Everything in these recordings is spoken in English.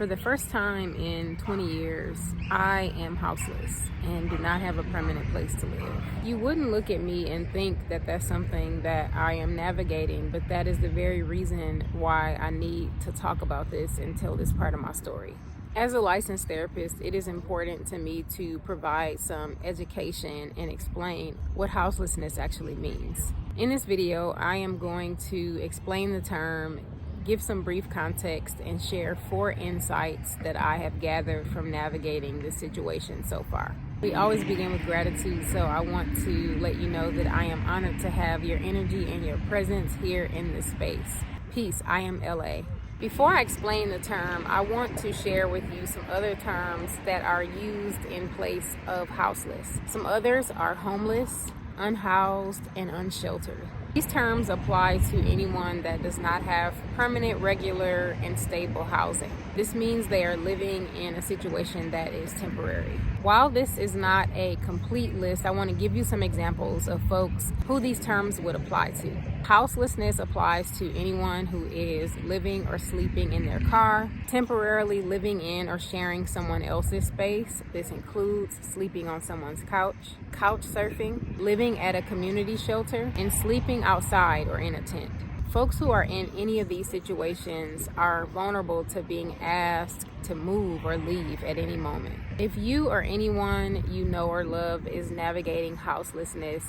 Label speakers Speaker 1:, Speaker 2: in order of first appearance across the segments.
Speaker 1: For the first time in 20 years, I am houseless and do not have a permanent place to live. You wouldn't look at me and think that that's something that I am navigating, but that is the very reason why I need to talk about this and tell this part of my story. As a licensed therapist, it is important to me to provide some education and explain what houselessness actually means. In this video, I am going to explain the term, give some brief context, and share 4 insights that I have gathered from navigating this situation so far. We always begin with gratitude, so I want to let you know that I am honored to have your energy and your presence here in this space. Peace, I am LA. Before I explain the term, I want to share with you some other terms that are used in place of houseless. Some others are homeless, unhoused, and unsheltered. These terms apply to anyone that does not have permanent, regular, and stable housing. This means they are living in a situation that is temporary. While this is not a complete list, I want to give you some examples of folks who these terms would apply to. Houselessness applies to anyone who is living or sleeping in their car, temporarily living in or sharing someone else's space. This includes sleeping on someone's couch surfing, living at a community shelter, and sleeping outside or in a tent. Folks who are in any of these situations are vulnerable to being asked to move or leave at any moment. If you or anyone you know or love is navigating houselessness,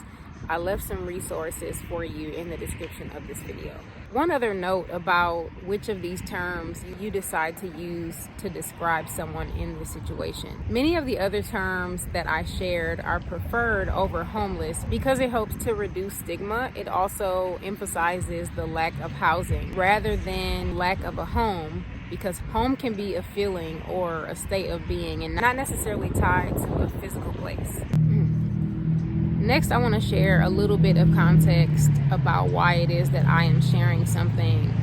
Speaker 1: I left some resources for you in the description of this video. One other note about which of these terms you decide to use to describe someone in this situation. Many of the other terms that I shared are preferred over homeless because it helps to reduce stigma. It also emphasizes the lack of housing rather than lack of a home, because home can be a feeling or a state of being and not necessarily tied to a physical place. Next, I want to share a little bit of context about why it is that I am sharing something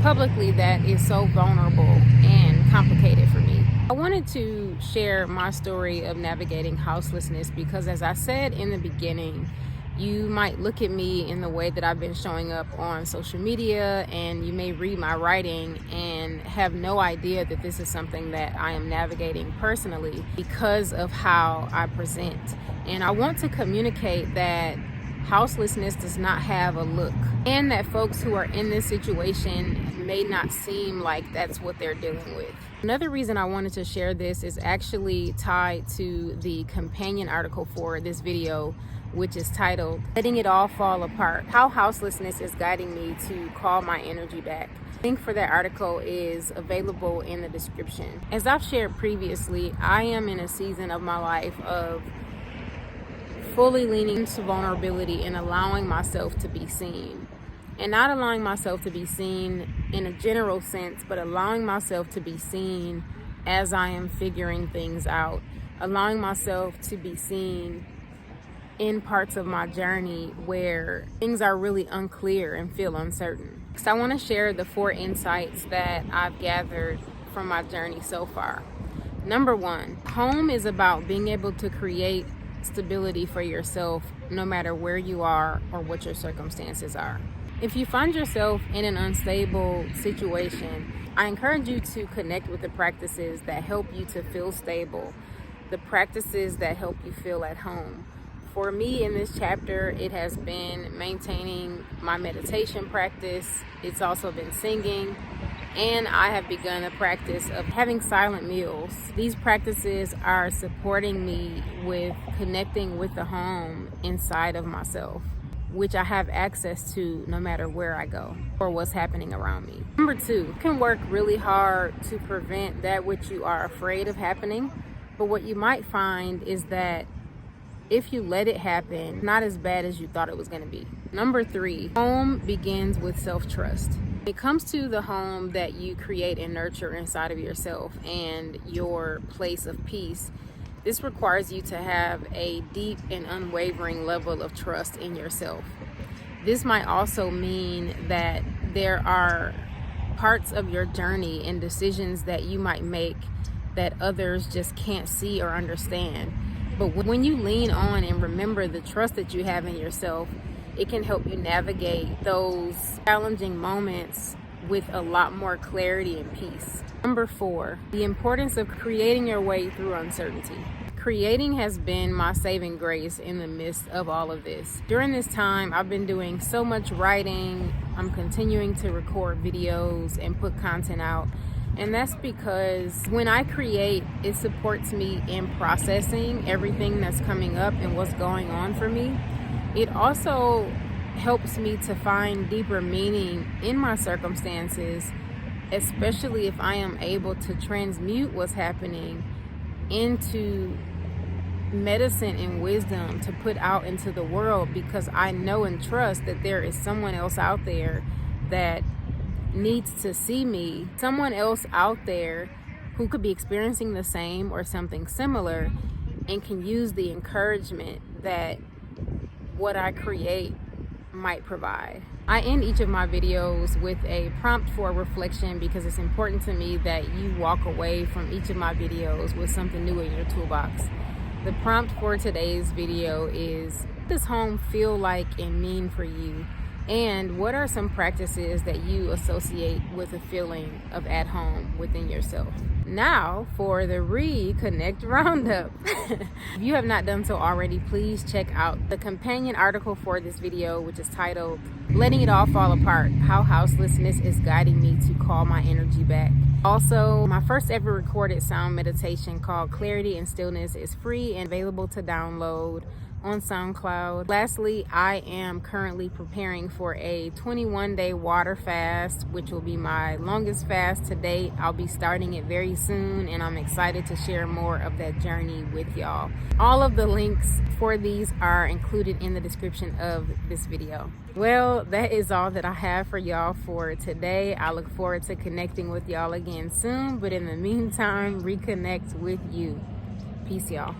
Speaker 1: publicly that is so vulnerable and complicated for me. I wanted to share my story of navigating houselessness because, as I said in the beginning, you might look at me in the way that I've been showing up on social media, and you may read my writing and have no idea that this is something that I am navigating personally because of how I present. And I want to communicate that houselessness does not have a look, and that folks who are in this situation may not seem like that's what they're dealing with. Another reason I wanted to share this is actually tied to the companion article for this video, which is titled, Letting It All Fall Apart, How Houselessness is Guiding Me to Call My Energy Back. The link for that article is available in the description. As I've shared previously, I am in a season of my life of fully leaning into vulnerability and allowing myself to be seen. And not allowing myself to be seen in a general sense, but allowing myself to be seen as I am figuring things out. Allowing myself to be seen in parts of my journey where things are really unclear and feel uncertain. So I want to share the 4 insights that I've gathered from my journey so far. Number 1, home is about being able to create stability for yourself no matter where you are or what your circumstances are. If you find yourself in an unstable situation, I encourage you to connect with the practices that help you to feel stable, the practices that help you feel at home. For me in this chapter, it has been maintaining my meditation practice. It's also been singing, and I have begun a practice of having silent meals. These practices are supporting me with connecting with the home inside of myself, which I have access to no matter where I go or what's happening around me. Number 2, you can work really hard to prevent that which you are afraid of happening, but what you might find is that if you let it happen, not as bad as you thought it was going to be. Number 3, home begins with self-trust. When it comes to the home that you create and nurture inside of yourself and your place of peace, this requires you to have a deep and unwavering level of trust in yourself. This might also mean that there are parts of your journey and decisions that you might make that others just can't see or understand. But when you lean on and remember the trust that you have in yourself, it can help you navigate those challenging moments with a lot more clarity and peace. Number 4, the importance of creating your way through uncertainty. Creating has been my saving grace in the midst of all of this. During this time, I've been doing so much writing. I'm continuing to record videos and put content out. And that's because when I create, it supports me in processing everything that's coming up and what's going on for me. It also helps me to find deeper meaning in my circumstances, especially if I am able to transmute what's happening into medicine and wisdom to put out into the world, because I know and trust that there is someone else out there that needs to see me, someone else out there who could be experiencing the same or something similar and can use the encouragement that what I create might provide. I end each of my videos with a prompt for reflection because it's important to me that you walk away from each of my videos with something new in your toolbox. The prompt for today's video is, what does home feel like and mean for you? And what are some practices that you associate with a feeling of at home within yourself? Now for the Reconnect roundup. If you have not done so already, please check out the companion article for this video, which is titled, Letting It All Fall Apart, How Houselessness is Guiding Me to Call My Energy Back. Also, my first ever recorded sound meditation called Clarity and Stillness is free and available to download on SoundCloud. Lastly, I am currently preparing for a 21-day water fast, which will be my longest fast to date. I'll be starting it very soon, and I'm excited to share more of that journey with y'all. All of the links for these are included in the description of this video. Well, that is all that I have for y'all for today. I look forward to connecting with y'all again soon, but in the meantime, reconnect with you. Peace, y'all.